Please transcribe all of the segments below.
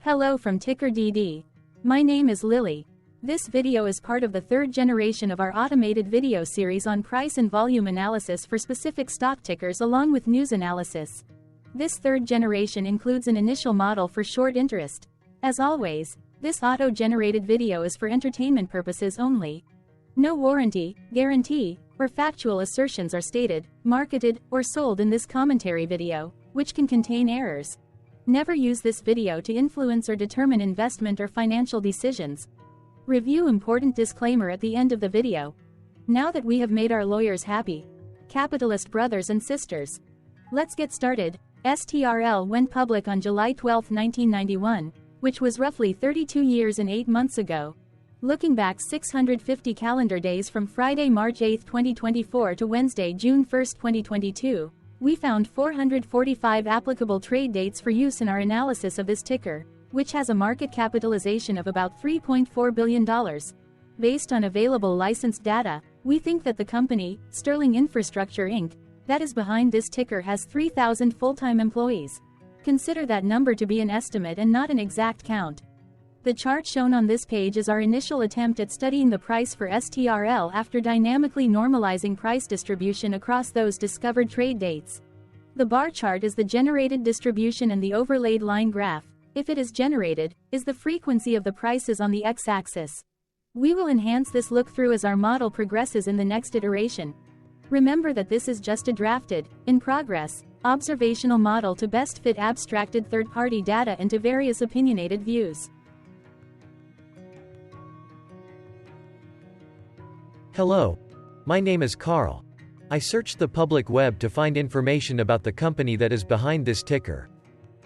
Hello from TickerDD. My name is Lily. This video is part of the third generation of our automated video series on price and volume analysis for specific stock tickers along with news analysis. This third generation includes an initial model for short interest. As always, this auto-generated video is for entertainment purposes only. No warranty, guarantee, or factual assertions are stated, marketed, or sold in this commentary video, which can contain errors. Never use this video to influence or determine investment or financial decisions. Review important disclaimer at the end of the video. Now that we have made our lawyers happy, capitalist brothers and sisters, let's get started. STRL went public on July 12, 1991, which was roughly 32 years and 8 months ago. Looking back 650 calendar days from Friday, March 8, 2024 to Wednesday, June 1, 2022, we found 445 applicable trade dates for use in our analysis of this ticker, which has a market capitalization of about $3.4 billion. Based on available licensed data, we think that the company, Sterling Infrastructure Inc., that is behind this ticker has 3,000 full-time employees. Consider that number to be an estimate and not an exact count. The chart shown on this page is our initial attempt at studying the price for STRL after dynamically normalizing price distribution across those discovered trade dates. The bar chart is the generated distribution and the overlaid line graph, if it is generated, is the frequency of the prices on the x-axis. We will enhance this look-through as our model progresses in the next iteration. Remember that this is just a drafted, in progress, observational model to best fit abstracted third-party data into various opinionated views. Hello. My name is Carl. I searched the public web to find information about the company that is behind this ticker.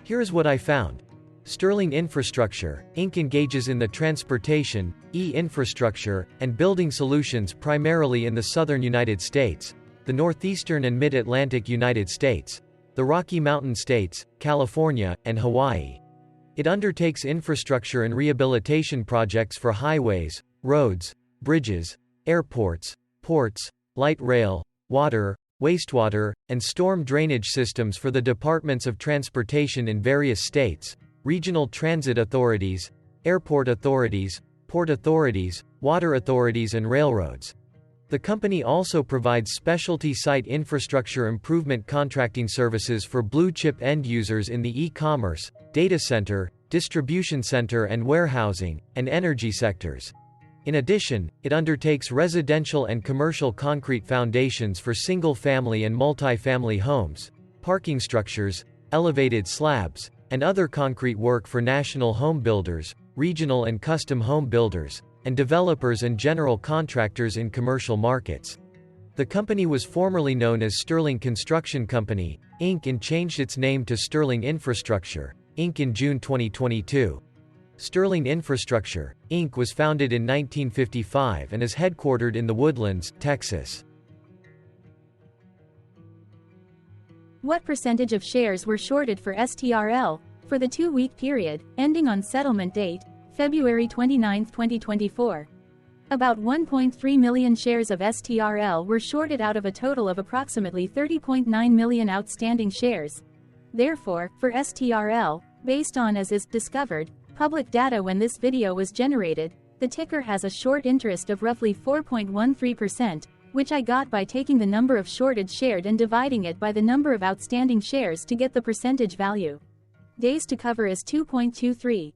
Here is what I found. Sterling Infrastructure, Inc. engages in the transportation, e-infrastructure, and building solutions primarily in the southern United States, the northeastern and mid-Atlantic United States, the Rocky Mountain states, California, and Hawaii. It undertakes infrastructure and rehabilitation projects for highways, roads, bridges, airports, ports, light rail, water, wastewater, and storm drainage systems for the departments of transportation in various states, regional transit authorities, airport authorities, port authorities, water authorities and railroads. The company also provides specialty site infrastructure improvement contracting services for blue-chip end users in the e-commerce, data center, distribution center and warehousing, and energy sectors. In addition, it undertakes residential and commercial concrete foundations for single-family and multi-family homes, parking structures, elevated slabs, and other concrete work for national home builders, regional and custom home builders, and developers and general contractors in commercial markets. The company was formerly known as Sterling Construction Company, Inc. and changed its name to Sterling Infrastructure, Inc. in June 2022. Sterling Infrastructure, Inc. was founded in 1955 and is headquartered in The Woodlands, Texas. What percentage of shares were shorted for STRL for the 2-week period, ending on settlement date, February 29, 2024? About 1.3 million shares of STRL were shorted out of a total of approximately 30.9 million outstanding shares. Therefore, for STRL, based on as is discovered, public data when this video was generated, the ticker has a short interest of roughly 4.13%, which I got by taking the number of shorted shared and dividing it by the number of outstanding shares to get the percentage value. Days to cover is 2.23.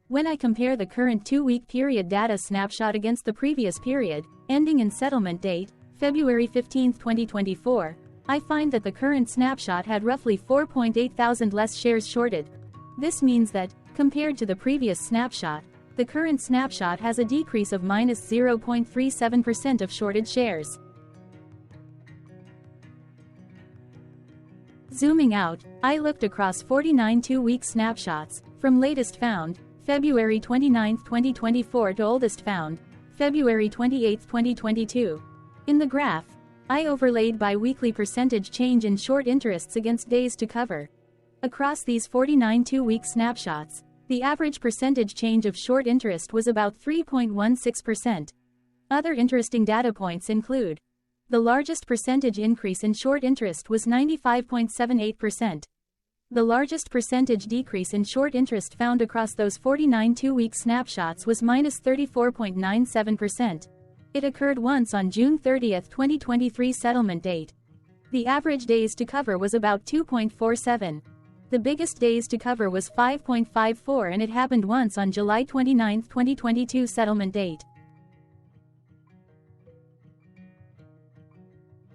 When I compare the current 2-week period data snapshot against the previous period, ending in settlement date, February 15, 2024, I find that the current snapshot had roughly 4.8 thousand less shares shorted. This means that, compared to the previous snapshot, the current snapshot has a decrease of minus 0.37% of shorted shares. Zooming out, I looked across 49 2-week snapshots, from latest found, February 29, 2024 to oldest found, February 28, 2022. In the graph, I overlaid bi-weekly percentage change in short interests against days to cover. Across these 49 2-week snapshots, the average percentage change of short interest was about 3.16%. Other interesting data points include: the largest percentage increase in short interest was 95.78%. The largest percentage decrease in short interest found across those 49 two-week snapshots was -34.97%. It occurred once on June 30, 2023 settlement date. The average days to cover was about 2.47. The biggest days to cover was 5.54, and it happened once on July 29, 2022 settlement date.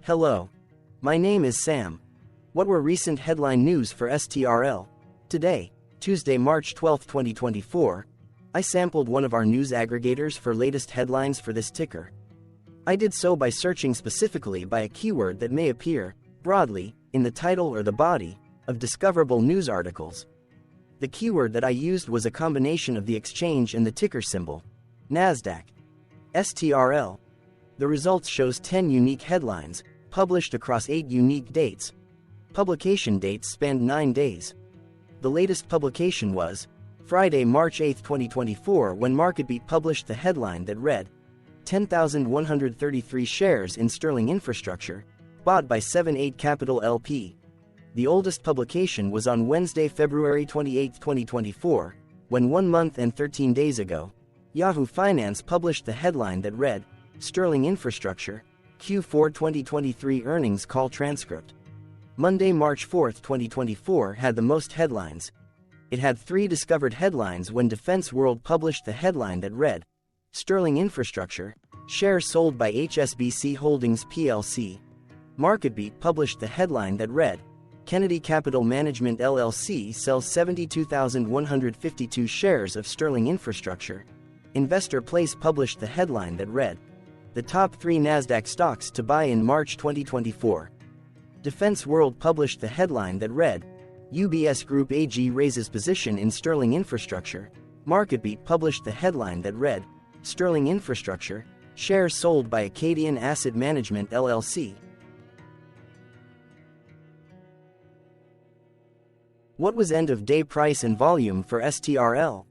Hello. My name is Sam. What were recent headline news for STRL? Today, Tuesday, March 12, 2024, I sampled one of our news aggregators for latest headlines for this ticker. I did so by searching specifically by a keyword that may appear, broadly, in the title or the body of discoverable news articles. The keyword that I used was a combination of the exchange and the ticker symbol, NASDAQ. STRL. The results shows 10 unique headlines, published across 8 unique dates. Publication dates spanned 9 days. The latest publication was Friday, March 8, 2024, when MarketBeat published the headline that read, 10,133 shares in Sterling Infrastructure, bought by 78 Capital LP. The oldest publication was on Wednesday, February 28, 2024, when 1 month and 13 days ago, Yahoo Finance published the headline that read, Sterling Infrastructure, Q4 2023 Earnings Call Transcript. Monday, March 4, 2024 had the most headlines. It had 3 discovered headlines when Defense World published the headline that read, Sterling Infrastructure, shares sold by HSBC Holdings plc. MarketBeat published the headline that read, Kennedy Capital Management LLC sells 72,152 shares of Sterling Infrastructure. Investor Place published the headline that read, the top 3 NASDAQ stocks to buy in March 2024. Defense World published the headline that read, UBS Group AG raises position in Sterling Infrastructure. MarketBeat published the headline that read, Sterling Infrastructure, shares sold by Acadian Asset Management LLC. What was end-of-day price and volume for STRL?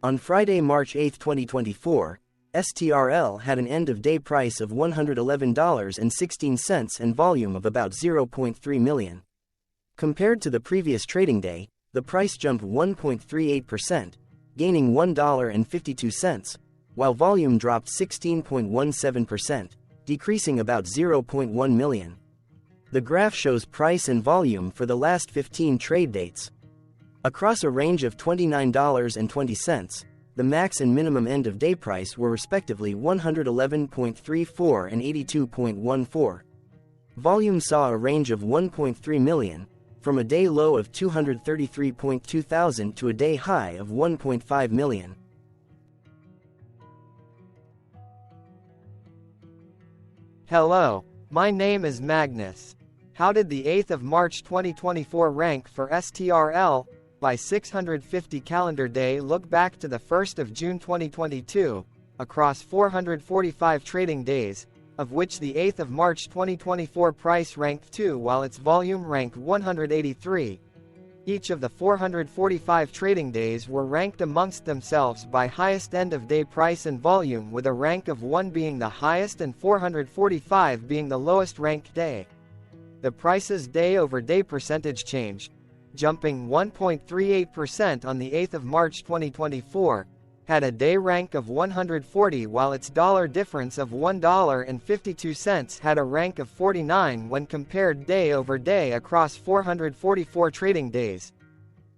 On Friday, March 8, 2024, STRL had an end-of-day price of $111.16 and volume of about 0.3 million. Compared to the previous trading day, the price jumped 1.38%, gaining $1.52, while volume dropped 16.17%, decreasing about 0.1 million. The graph shows price and volume for the last 15 trade dates. Across a range of $29.20, the max and minimum end-of-day price were respectively $111.34 and $82.14. Volume saw a range of 1.3 million, from a day low of 233.2 thousand to a day high of 1.5 million. Hello, my name is Magnus. How did the 8th of March 2024 rank for STRL? By 650 calendar day look back to the 1st of June 2022, across 445 trading days, of which the 8th of March 2024 price ranked 2 while its volume ranked 183. Each of the 445 trading days were ranked amongst themselves by highest end-of-day price and volume, with a rank of 1 being the highest and 445 being the lowest ranked day. The price's day-over-day percentage change, jumping 1.38% on the 8th of March 2024, had a day rank of 140, while its dollar difference of $1.52 had a rank of 49 when compared day over day across 444 trading days.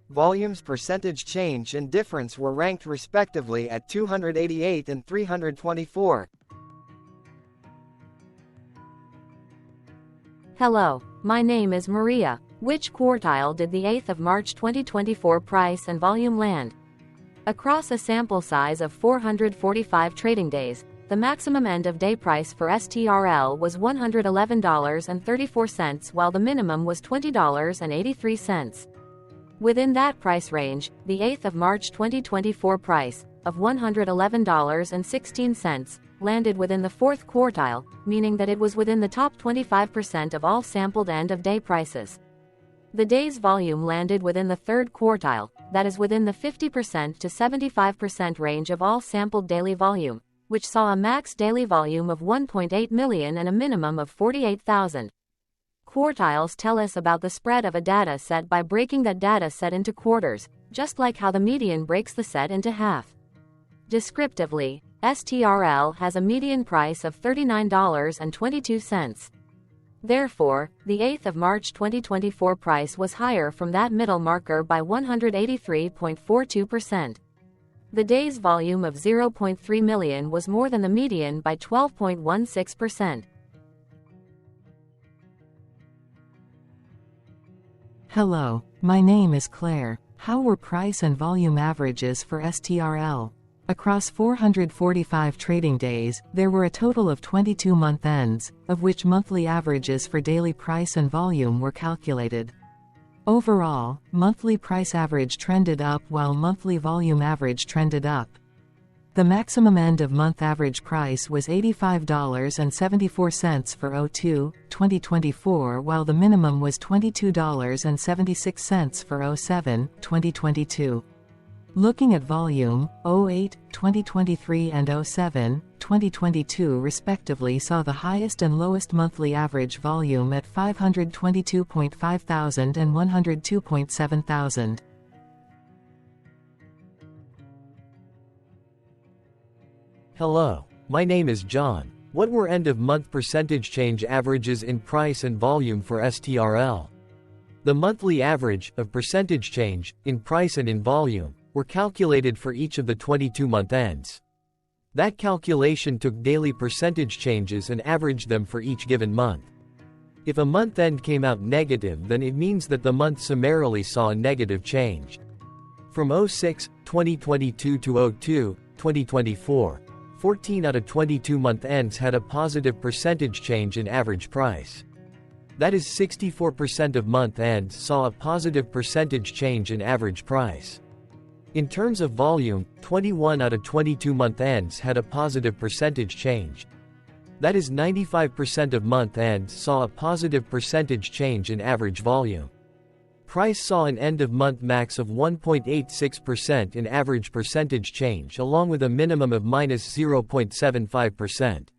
Volume's percentage change and difference were ranked respectively at 288 and 324. Hello, my name is Maria. Which quartile did the 8th of March 2024 price and volume land? Across a sample size of 445 trading days, the maximum end-of-day price for STRL was $111.34, while the minimum was $20.83. Within that price range, the 8th of March 2024 price, of $111.16, landed within the 4th quartile, meaning that it was within the top 25% of all sampled end-of-day prices. The day's volume landed within the 3rd quartile, that is within the 50% to 75% range of all sampled daily volume, which saw a max daily volume of 1.8 million and a minimum of 48,000. Quartiles tell us about the spread of a data set by breaking that data set into quarters, just like how the median breaks the set into half. Descriptively, STRL has a median price of $39.22. Therefore, the 8th of March 2024 price was higher from that middle marker by 183.42%. The day's volume of 0.3 million was more than the median by 12.16%. Hello, my name is Claire. How were price and volume averages for STRL? Across 445 trading days, there were a total of 22 month ends, of which monthly averages for daily price and volume were calculated. Overall, monthly price average trended up while monthly volume average trended up. The maximum end-of-month average price was $85.74 for 02/2024, while the minimum was $22.76 for 07/2022. Looking at volume, 08/2023 and 07/2022 respectively saw the highest and lowest monthly average volume at 522.5 thousand and 102.7 thousand. Hello, my name is John. What were end-of-month percentage change averages in price and volume for STRL? The monthly average of percentage change in price and in volume were calculated for each of the 22-month ends. That calculation took daily percentage changes and averaged them for each given month. If a month end came out negative, then it means that the month summarily saw a negative change. From 06/2022 to 02/2024, 14 out of 22 month ends had a positive percentage change in average price. That is 64% of month ends saw a positive percentage change in average price. In terms of volume, 21 out of 22 month ends had a positive percentage change. That is 95% of month ends saw a positive percentage change in average volume. Price saw an end-of-month max of 1.86% in average percentage change, along with a minimum of -0.75%.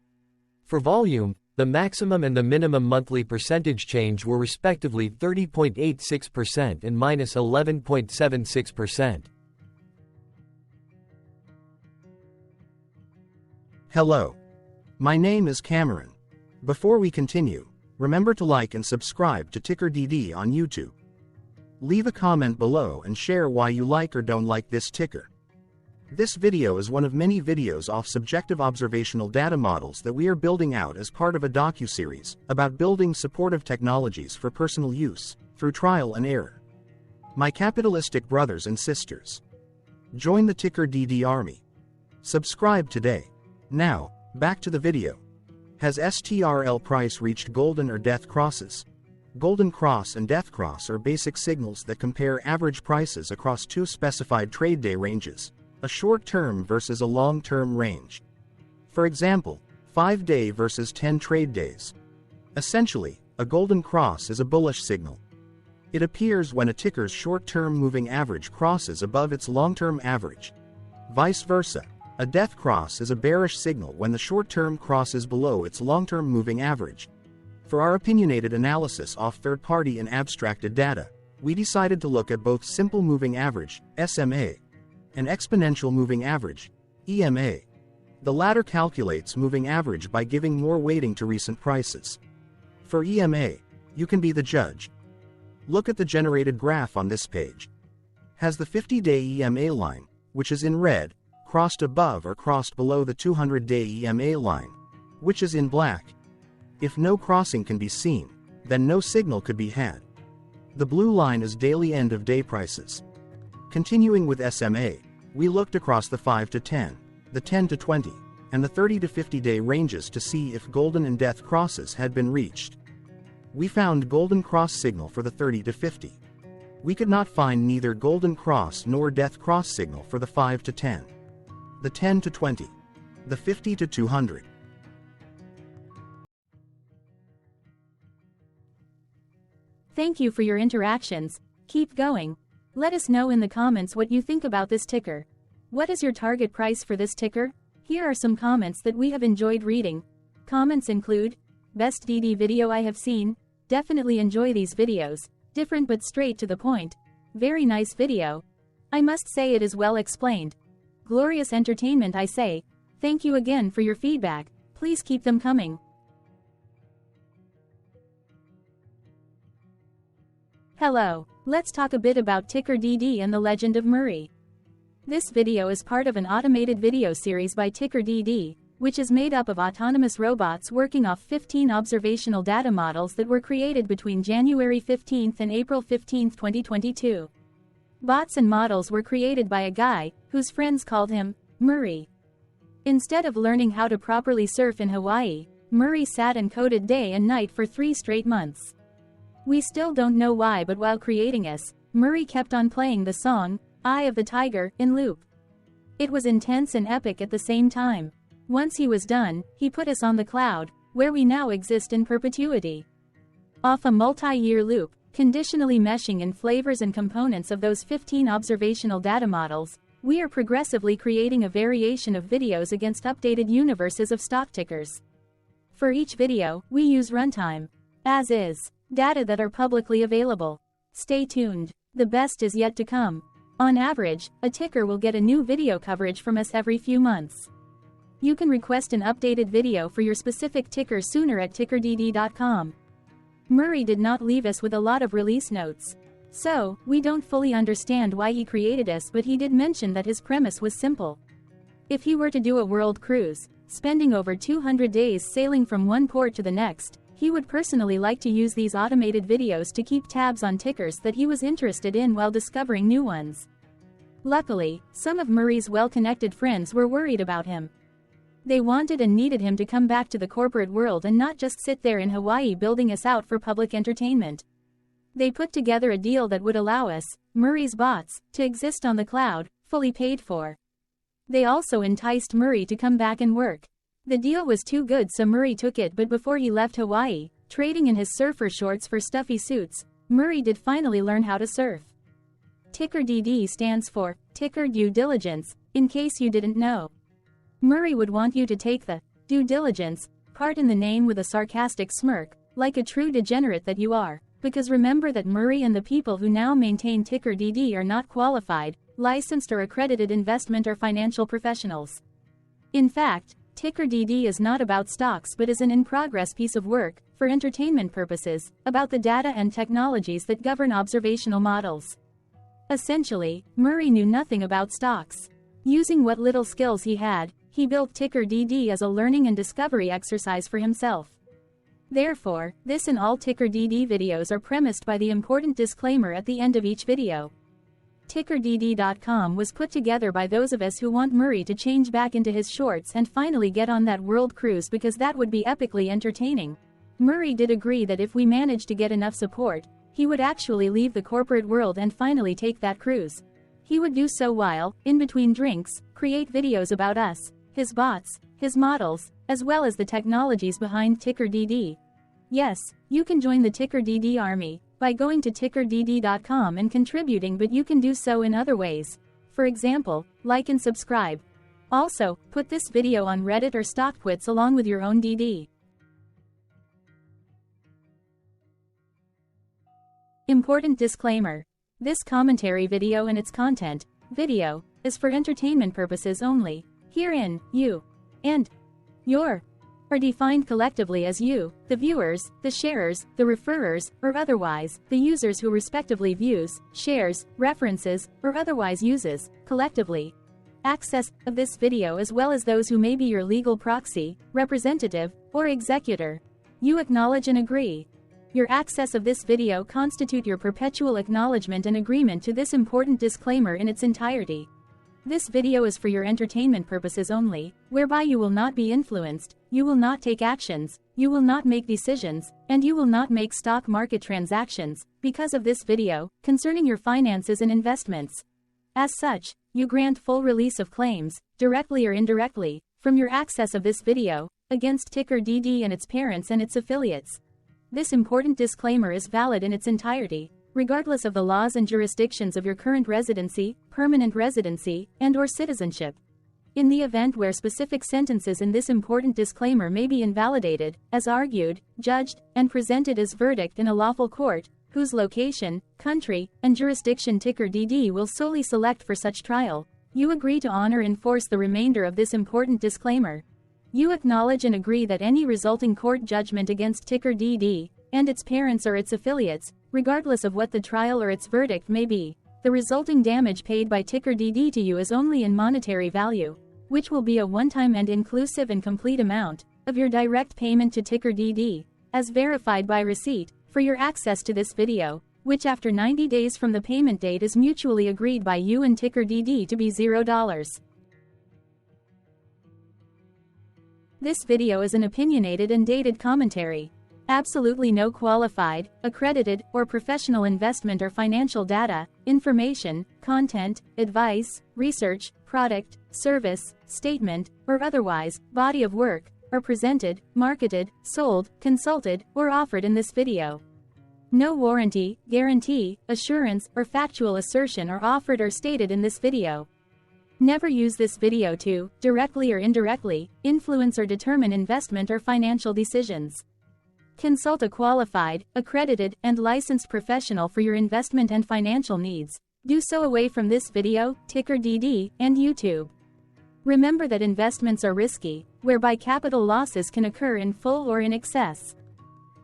For volume, the maximum and the minimum monthly percentage change were respectively 30.86% and -11.76%. Hello. My name is Cameron. Before we continue, remember to like and subscribe to TickerDD on YouTube. Leave a comment below and share why you like or don't like this ticker. This video is one of many videos off subjective observational data models that we are building out as part of a docu-series about building supportive technologies for personal use, through trial and error. My capitalistic brothers and sisters, join the TickerDD army. Subscribe today. Now, back to the video. Has STRL price reached golden or death crosses? Golden cross and death cross are basic signals that compare average prices across two specified trade day ranges, a short-term versus a long-term range. For example, 5-day versus 10 trade days. Essentially, a golden cross is a bullish signal. It appears when a ticker's short-term moving average crosses above its long-term average. Vice versa, a death cross is a bearish signal when the short-term crosses below its long-term moving average. For our opinionated analysis off third-party and abstracted data, we decided to look at both simple moving average, SMA, and exponential moving average, EMA. The latter calculates moving average by giving more weighting to recent prices. For EMA, you can be the judge. Look at the generated graph on this page. Has the 50-day EMA line, which is in red, crossed above or crossed below the 200-day EMA line, which is in black? If no crossing can be seen, then no signal could be had. The blue line is daily end-of-day prices. Continuing with SMA, we looked across the 5 to 10, the 10 to 20, and the 30 to 50-day ranges to see if golden and death crosses had been reached. We found golden cross signal for the 30 to 50. We could not find neither golden cross nor death cross signal for the 5 to 10, the 10 to 20, the 50 to 200. Thank you for your interactions. Keep going. Let us know in the comments what you think about this ticker. What is your target price for this ticker? Here are some comments that we have enjoyed reading. Comments include, best DD video I have seen, definitely enjoy these videos, different but straight to the point. Very nice video. I must say it is well explained. Glorious entertainment I say. Thank you again for your feedback, please keep them coming. Hello, let's talk a bit about TickerDD and the legend of Murray. This video is part of an automated video series by TickerDD, which is made up of autonomous robots working off 15 observational data models that were created between January 15 and April 15, 2022. Bots and models were created by a guy, whose friends called him Murray. Instead of learning how to properly surf in Hawaii, Murray sat and coded day and night for 3 straight months. We still don't know why, but while creating us, Murray kept on playing the song, Eye of the Tiger, in loop. It was intense and epic at the same time. Once he was done, he put us on the cloud, where we now exist in perpetuity. Off a multi-year loop, conditionally meshing in flavors and components of those 15 observational data models, we are progressively creating a variation of videos against updated universes of stock tickers. For each video, we use runtime, as is, data that are publicly available. Stay tuned, the best is yet to come. On average, a ticker will get a new video coverage from us every few months. You can request an updated video for your specific ticker sooner at TickerDD.com. Murray did not leave us with a lot of release notes. So, we don't fully understand why he created us, but he did mention that his premise was simple. If he were to do a world cruise, spending over 200 days sailing from one port to the next, he would personally like to use these automated videos to keep tabs on tickers that he was interested in while discovering new ones. Luckily, some of Murray's well-connected friends were worried about him. They wanted and needed him to come back to the corporate world and not just sit there in Hawaii building us out for public entertainment. They put together a deal that would allow us, Murray's bots, to exist on the cloud, fully paid for. They also enticed Murray to come back and work. The deal was too good, so Murray took it, but before he left Hawaii, trading in his surfer shorts for stuffy suits, Murray did finally learn how to surf. TickerDD stands for Ticker Due Diligence, in case you didn't know. Murray would want you to take the due diligence part in the name with a sarcastic smirk, like a true degenerate that you are, because remember that Murray and the people who now maintain TickerDD are not qualified, licensed or accredited investment or financial professionals. In fact, TickerDD is not about stocks but is an in-progress piece of work, for entertainment purposes, about the data and technologies that govern observational models. Essentially, Murray knew nothing about stocks. Using what little skills he had, he built TickerDD as a learning and discovery exercise for himself. Therefore, this and all TickerDD videos are premised by the important disclaimer at the end of each video. TickerDD.com was put together by those of us who want Murray to change back into his shorts and finally get on that world cruise, because that would be epically entertaining. Murray did agree that if we managed to get enough support, he would actually leave the corporate world and finally take that cruise. He would do so while, in between drinks, create videos about us, his bots, his models, as well as the technologies behind TickerDD. Yes, you can join the TickerDD army by going to TickerDD.com and contributing, but you can do so in other ways. For example, like and subscribe. Also, put this video on Reddit or StockTwits along with your own DD. Important disclaimer. This commentary video and its content, video, is for entertainment purposes only. Herein, you and your are defined collectively as you, the viewers, the sharers, the referrers, or otherwise, the users who respectively views, shares, references, or otherwise uses, collectively, access of this video, as well as those who may be your legal proxy, representative, or executor. You acknowledge and agree. Your access of this video constitute your perpetual acknowledgement and agreement to this important disclaimer in its entirety. This video is for your entertainment purposes only, whereby you will not be influenced, you will not take actions, you will not make decisions, and you will not make stock market transactions, because of this video, concerning your finances and investments. As such, you grant full release of claims, directly or indirectly, from your access of this video, against TickerDD and its parents and its affiliates. This important disclaimer is valid in its entirety, regardless of the laws and jurisdictions of your current residency, permanent residency, and/or citizenship. In the event where specific sentences in this important disclaimer may be invalidated, as argued, judged, and presented as verdict in a lawful court, whose location, country, and jurisdiction TickerDD will solely select for such trial, you agree to honor and enforce the remainder of this important disclaimer. You acknowledge and agree that any resulting court judgment against TickerDD, and its parents or its affiliates, regardless of what the trial or its verdict may be, the resulting damage paid by TickerDD to you is only in monetary value, which will be a one-time and inclusive and complete amount of your direct payment to TickerDD, as verified by receipt, for your access to this video, which after 90 days from the payment date is mutually agreed by you and TickerDD to be $0. This video is an opinionated and dated commentary. Absolutely no qualified, accredited, or professional investment or financial data, information, content, advice, research, product, service, statement, or otherwise, body of work, are presented, marketed, sold, consulted, or offered in this video. No warranty, guarantee, assurance, or factual assertion are offered or stated in this video. Never use this video to, directly or indirectly, influence or determine investment or financial decisions. Consult a qualified, accredited, and licensed professional for your investment and financial needs. Do so away from this video, TickerDD, and YouTube. Remember that investments are risky, whereby capital losses can occur in full or in excess.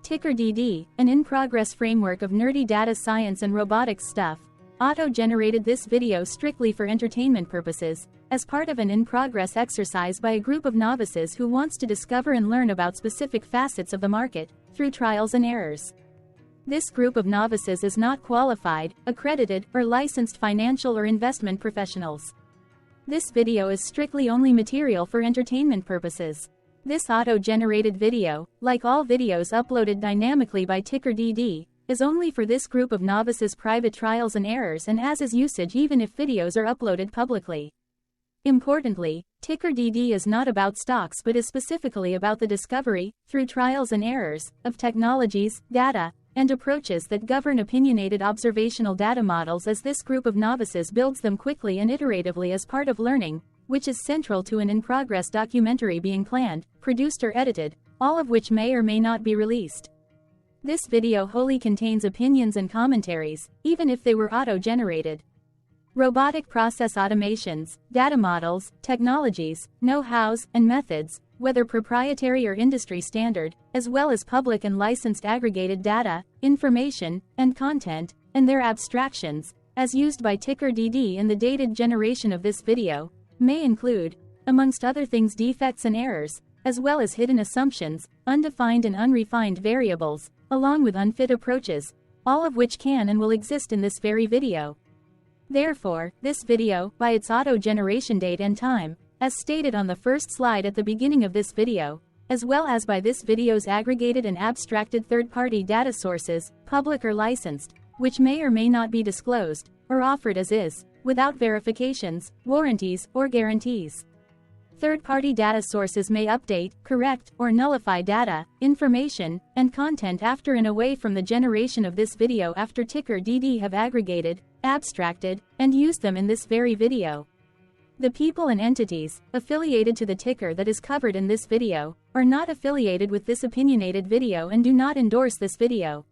TickerDD, an in-progress framework of nerdy data science and robotics stuff, auto-generated this video strictly for entertainment purposes, as part of an in-progress exercise by a group of novices who wants to discover and learn about specific facets of the market, through trials and errors. This group of novices is not qualified, accredited, or licensed financial or investment professionals. This video is strictly only material for entertainment purposes. This auto-generated video, like all videos uploaded dynamically by TickerDD, is only for this group of novices' private trials and errors and as is usage even if videos are uploaded publicly. Importantly, TickerDD is not about stocks but is specifically about the discovery, through trials and errors, of technologies, data, and approaches that govern opinionated observational data models as this group of novices builds them quickly and iteratively as part of learning, which is central to an in-progress documentary being planned, produced or edited, all of which may or may not be released. This video wholly contains opinions and commentaries, even if they were auto-generated. Robotic process automations, data models, technologies, know-hows, and methods, whether proprietary or industry standard, as well as public and licensed aggregated data, information, and content, and their abstractions, as used by TickerDD in the dated generation of this video, may include, amongst other things, defects and errors, as well as hidden assumptions, undefined and unrefined variables, along with unfit approaches, all of which can and will exist in this very video. Therefore, this video, by its auto-generation date and time, as stated on the first slide at the beginning of this video, as well as by this video's aggregated and abstracted third-party data sources, public or licensed, which may or may not be disclosed, or offered as is, without verifications, warranties, or guarantees. Third-party data sources may update, correct, or nullify data, information, and content after and away from the generation of this video after TickerDD have aggregated, abstracted, and used them in this very video. The people and entities, affiliated to the ticker that is covered in this video, are not affiliated with this opinionated video and do not endorse this video.